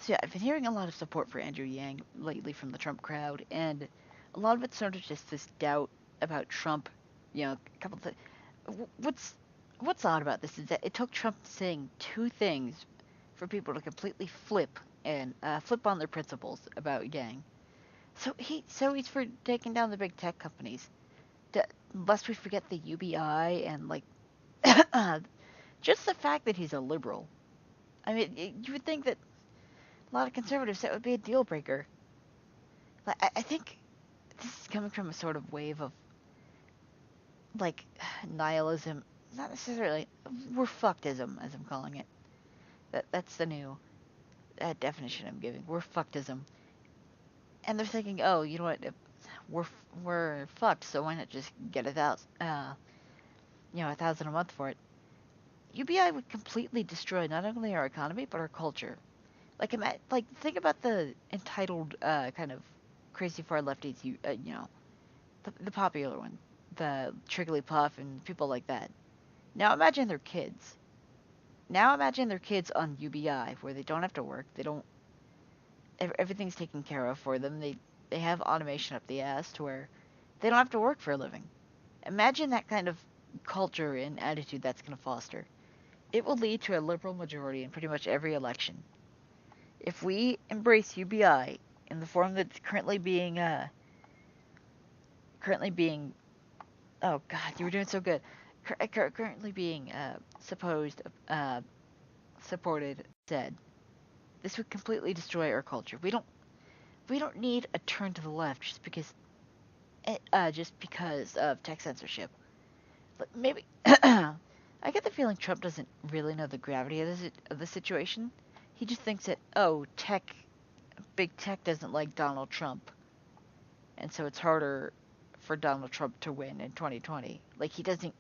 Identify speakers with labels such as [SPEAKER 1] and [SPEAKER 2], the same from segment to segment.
[SPEAKER 1] So yeah, I've been hearing a lot of support for Andrew Yang lately from the Trump crowd, and a lot of it's sort of just this doubt about Trump. A couple of what's odd about this is that it took Trump saying two things for people to completely flip and flip on their principles about Yang. So he's for taking down the big tech companies. Lest we forget the UBI and like just the fact that he's a liberal. I mean, you would think that a lot of conservatives that would be a deal breaker. Like, I think this is coming from a sort of wave of like nihilism, not necessarily we're fuckedism, as I'm calling it. That's the new definition I'm giving. We're fuckedism, and they're thinking, oh, you know what? We're we're fucked, so why not just get $1,000 a month for it? UBI would completely destroy not only our economy but our culture. Like think about the entitled kind of crazy far lefties. The popular one, the Trigglypuff and people like that. Now imagine their kids. Now imagine their kids on UBI where they don't have to work. They don't. Everything's taken care of for them. They have automation up the ass to where they don't have to work for a living. Imagine that kind of culture and attitude that's going to foster. It will lead to a liberal majority in pretty much every election. If we embrace UBI in the form that's currently being oh god, you were doing so good. Currently being supported, said, this would completely destroy our culture. We don't need a turn to the left just because of tech censorship. But maybe I get the feeling Trump doesn't really know the gravity of the situation. He just thinks that big tech doesn't like Donald Trump, and so it's harder for Donald Trump to win in 2020. Like he doesn't.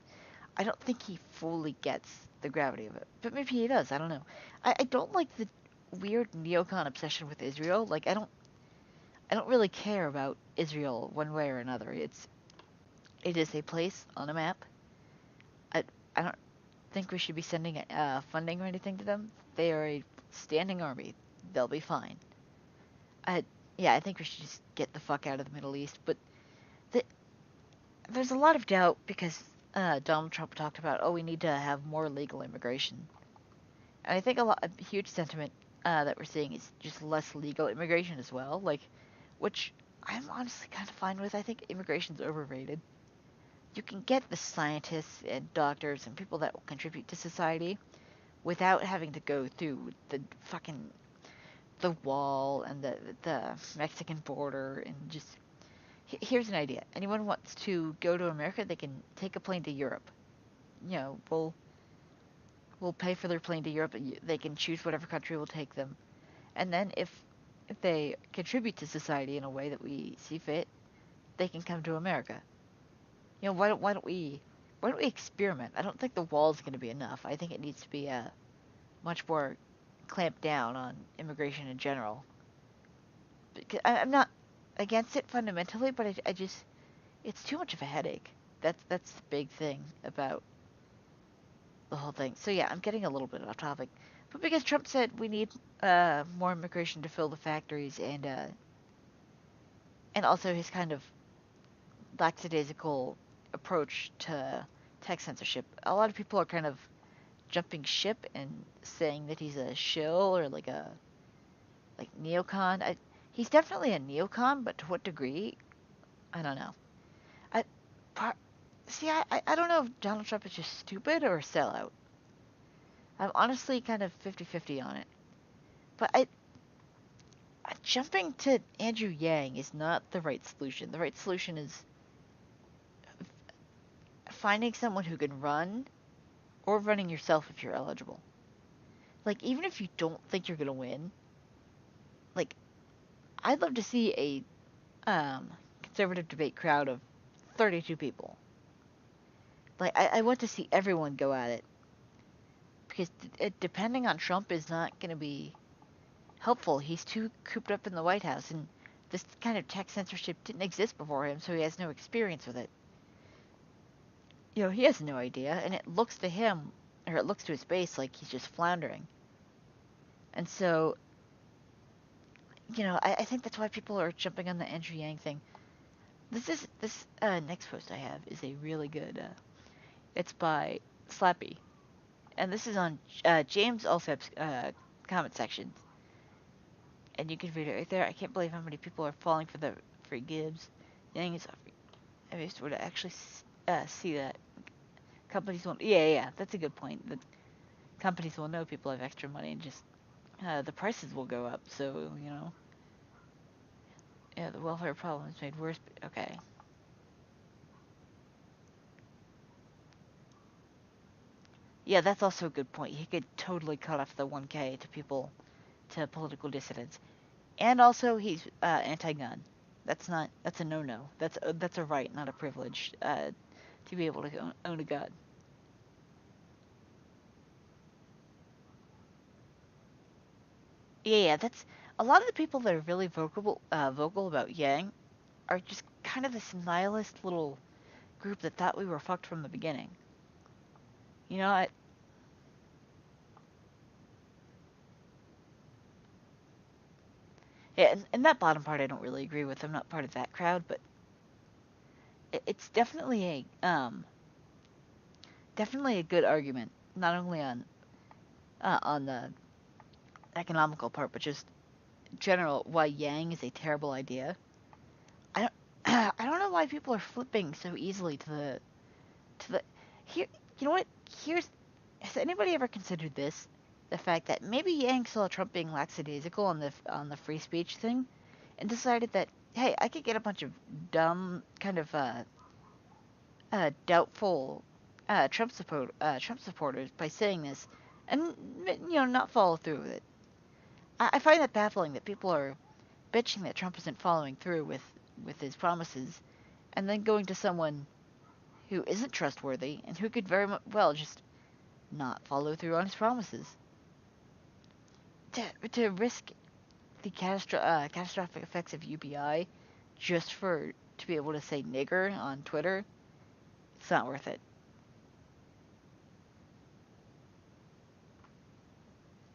[SPEAKER 1] I don't think he fully gets the gravity of it, but maybe he does. I don't know. I don't like the weird neocon obsession with Israel. Like I don't really care about Israel one way or another. It is a place on a map. I I don't think we should be sending funding or anything to them. They are a standing army. They'll be fine. I Yeah, I think we should just get the fuck out of the Middle East. But the, there's a lot of doubt because Donald Trump talked about, oh, we need to have more legal immigration. And I think a huge sentiment that we're seeing is just less legal immigration as well. Which I'm honestly kind of fine with. I think immigration's overrated. You can get the scientists and doctors and people that will contribute to society without having to go through the wall and the Mexican border and just here's an idea. Anyone wants to go to America, they can take a plane to Europe. We'll pay for their plane to Europe. They can choose whatever country will take them, and then if they contribute to society in a way that we see fit, they can come to America. Why don't we experiment? I don't think the wall is going to be enough. I think it needs to be much more clamped down on immigration in general. Because I'm not against it fundamentally, but I just it's too much of a headache. That's the big thing about the whole thing. So yeah, I'm getting a little bit off topic, but because Trump said we need more immigration to fill the factories and also his kind of lackadaisical approach to tech censorship, a lot of people are kind of jumping ship and saying that he's a shill or like neocon. He's definitely a neocon, but to what degree? I don't know. I part, See. I don't know if Donald Trump is just stupid or a sellout. I'm honestly kind of 50-50 on it. But jumping to Andrew Yang is not the right solution. The right solution is finding someone who can run or running yourself if you're eligible. Like even if you don't think you're gonna win, like I'd love to see conservative debate crowd of 32 people. Like I want to see everyone go at it because depending on Trump is not going to be helpful. He's too cooped up in the White House, and this kind of tech censorship didn't exist before him, so he has no experience with it. He has no idea, and it looks to him, or it looks to his base, like he's just floundering. And so I think that's why people are jumping on the Andrew Yang thing. This next post I have is a really good. It's by Slappy, and this is on James Alsep's comment section, and you can read it right there. I can't believe how many people are falling for the free Gibbs. Yang is offering. I used to actually see that companies won't. Yeah, that's a good point. That companies will know people have extra money and just the prices will go up. So yeah, the welfare problem is made worse. Okay. Yeah, that's also a good point. He could totally cut off the 1K to people, to political dissidents, and also he's anti-gun. That's a no-no. That's a right, not a privilege, to be able to own a gun. Yeah, that's a lot of the people that are really vocal about Yang are just kind of this nihilist little group that thought we were fucked from the beginning. You know, yeah, and that bottom part I don't really agree with. I'm not part of that crowd, but it's definitely a good argument, not only on the economical part, but just general why Yang is a terrible idea. I don't I don't know why people are flipping so easily to the here. You know what? Here's Has anybody ever considered this? The fact that maybe Yang saw Trump being lackadaisical on the free speech thing, and decided that, hey, I could get a bunch of dumb kind of doubtful Trump supporters by saying this, and not follow through with it. I find that baffling that people are bitching that Trump isn't following through with his promises, and then going to someone who isn't trustworthy and who could well just not follow through on his promises. To risk the catastrophic effects of UBI just for to be able to say nigger on Twitter, it's not worth it.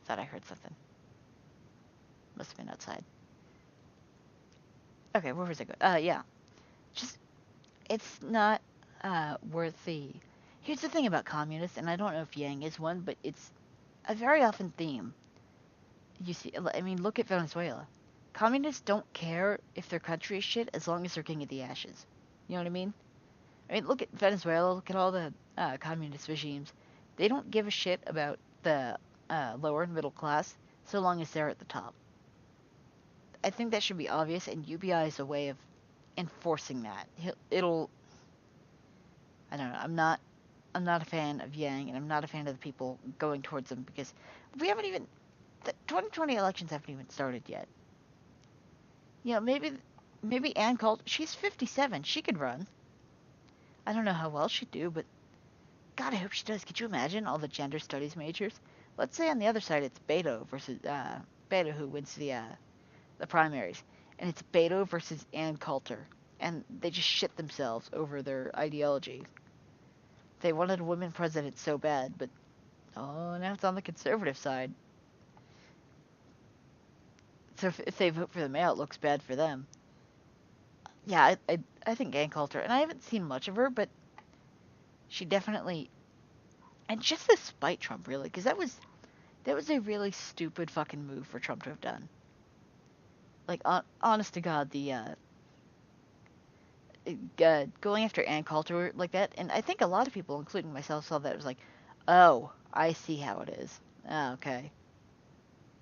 [SPEAKER 1] Thought I heard something. Must have been outside. Okay, where was I going? Yeah, just it's not worth the. Here's the thing about communists, and I don't know if Yang is one, but it's a very often theme. You see, I mean, look at Venezuela. Communists don't care if their country is shit as long as they're king of the ashes. You know what I mean? I mean, look at Venezuela. Look at all the communist regimes. They don't give a shit about the lower and middle class so long as they're at the top. I think that should be obvious, and UBI is a way of enforcing that. It'll. I don't know. I'm not a fan of Yang, and I'm not a fan of the people going towards them because we haven't even. The 2020 elections haven't even started yet. Maybe Ann called. She's 57. She could run. I don't know how well she'd do, but God, I hope she does. Could you imagine all the gender studies majors? Let's say on the other side it's Beto versus Beto who wins the primaries, and it's Beto versus Ann Coulter, and they just shit themselves over their ideology. They wanted a woman president so bad, but oh, now it's on the conservative side. So if they vote for the male, it looks bad for them. Yeah, I think Ann Coulter, and I haven't seen much of her, but she definitely, and just to spite Trump really, because that was a really stupid fucking move for Trump to have done. Like, honest to God, the going after Ann Coulter like that, and I think a lot of people, including myself, saw that it was like, oh, I see how it is. Oh, okay.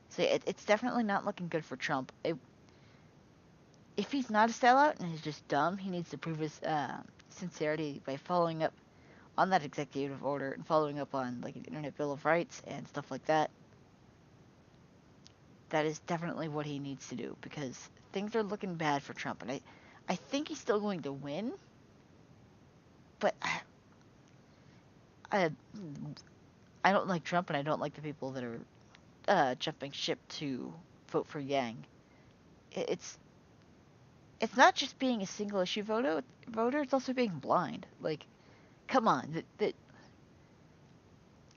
[SPEAKER 1] So it's definitely not looking good for Trump. If he's not a sellout and he's just dumb, he needs to prove his sincerity by following up on that executive order and following up on like an Internet Bill of Rights and stuff like that. That is definitely what he needs to do because things are looking bad for Trump, and I think he's still going to win, but I I don't like Trump and I don't like the people that are jumping ship to vote for Yang. It's not just being a single issue voter. It's also being blind. Like, come on, that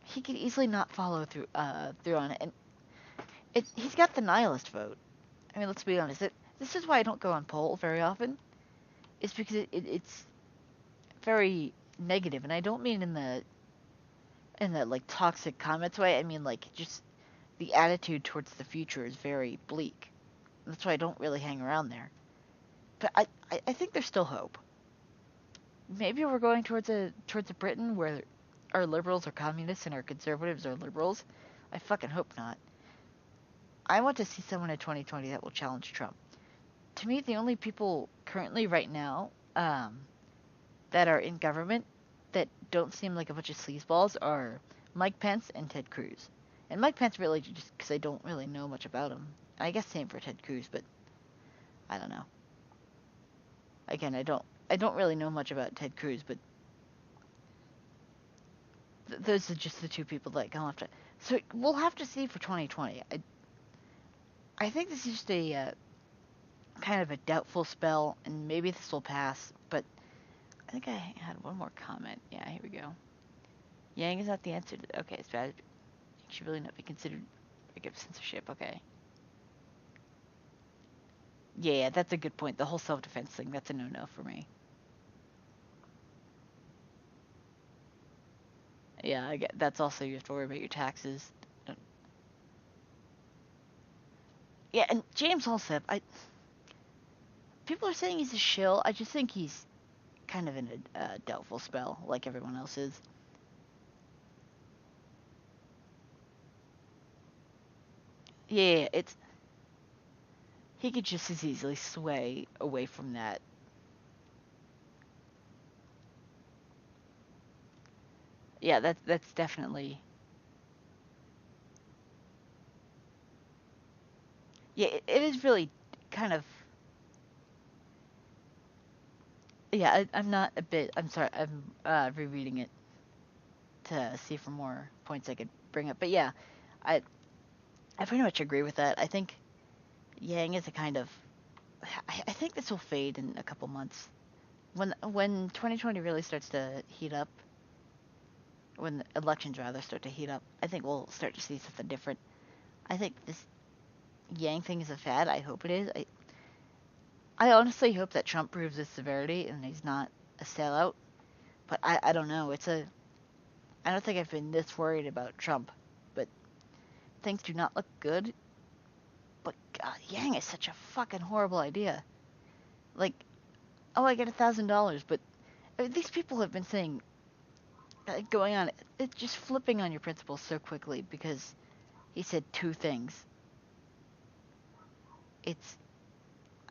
[SPEAKER 1] he could easily not follow through on it, and he's got the nihilist vote. I mean, let's be honest. This is why I don't go on poll very often. It's because it's very negative, and I don't mean in the like toxic comments way. I mean like just the attitude towards the future is very bleak. That's why I don't really hang around there. But I think there's still hope. Maybe we're going towards a Britain where our liberals are communists and our conservatives are liberals. I fucking hope not. I want to see someone in 2020 that will challenge Trump. To me, the only people currently right now that are in government that don't seem like a bunch of sleazeballs are Mike Pence and Ted Cruz. And Mike Pence really just because I don't really know much about him. I guess same for Ted Cruz, but I don't know. Again, I don't really know much about Ted Cruz, but those are just the two people that I'll have to. So we'll have to see for 2020. I think this is just a kind of a doubtful spell, and maybe this will pass. But I think I had one more comment. Yeah, here we go. Yang is not the answer to. Okay, it's bad. It should really not be considered like censorship. Okay. Yeah, that's a good point. The whole self-defense thing, that's a no-no for me. Yeah, I get that's also you have to worry about your taxes. Yeah, and James Allsup, I people are saying he's a shill. I just think he's kind of in a doubtful spell, like everyone else is. Yeah, it's he could just as easily sway away from that. Yeah, that's definitely. Yeah, it is really kind of. Yeah, I'm not a bit. I'm sorry. I'm rereading it to see for more points I could bring up. But yeah, I I pretty much agree with that. I think Yang is a kind of. I think this will fade in a couple months. When 2020 really starts to heat up, when the elections rather start to heat up, I think we'll start to see something different. I think this Yang thing is a fad. I hope it is. I honestly hope that Trump proves his severity and he's not a sellout. But I don't know. I don't think I've been this worried about Trump. But things do not look good. But God, Yang is such a fucking horrible idea. Like, oh, I get $1,000, but these people have been saying going on it's just flipping on your principles so quickly because he said two things. It's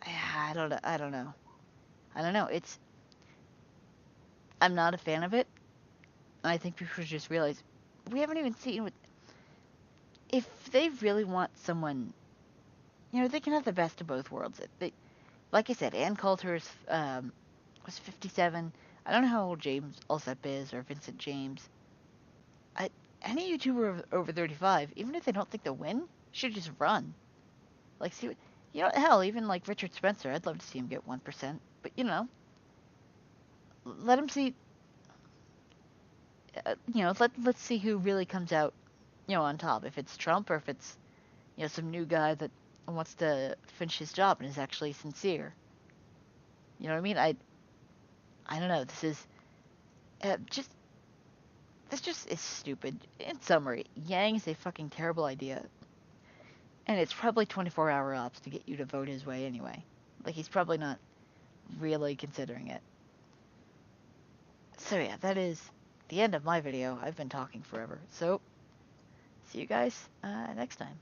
[SPEAKER 1] I don't know. I don't know. I don't know. It's I'm not a fan of it. I think people should just realize we haven't even seen what if they really want someone. They can have the best of both worlds. Like I said, Ann Coulter was 57. I don't know how old James Alsep is or Vincent James. I, any YouTuber over 35, even if they don't think they'll win, should just run. Like, see, hell, even like Richard Spencer, I'd love to see him get 1%. But let him see. Let's see who really comes out, on top. If it's Trump or if it's some new guy that wants to finish his job and is actually sincere. You know what I mean? I don't know. Just this just is stupid. In summary, Yang is a fucking terrible idea, and it's probably 24-hour ops to get you to vote his way anyway. Like he's probably not really considering it. So yeah, that is the end of my video. I've been talking forever. So see you guys next time.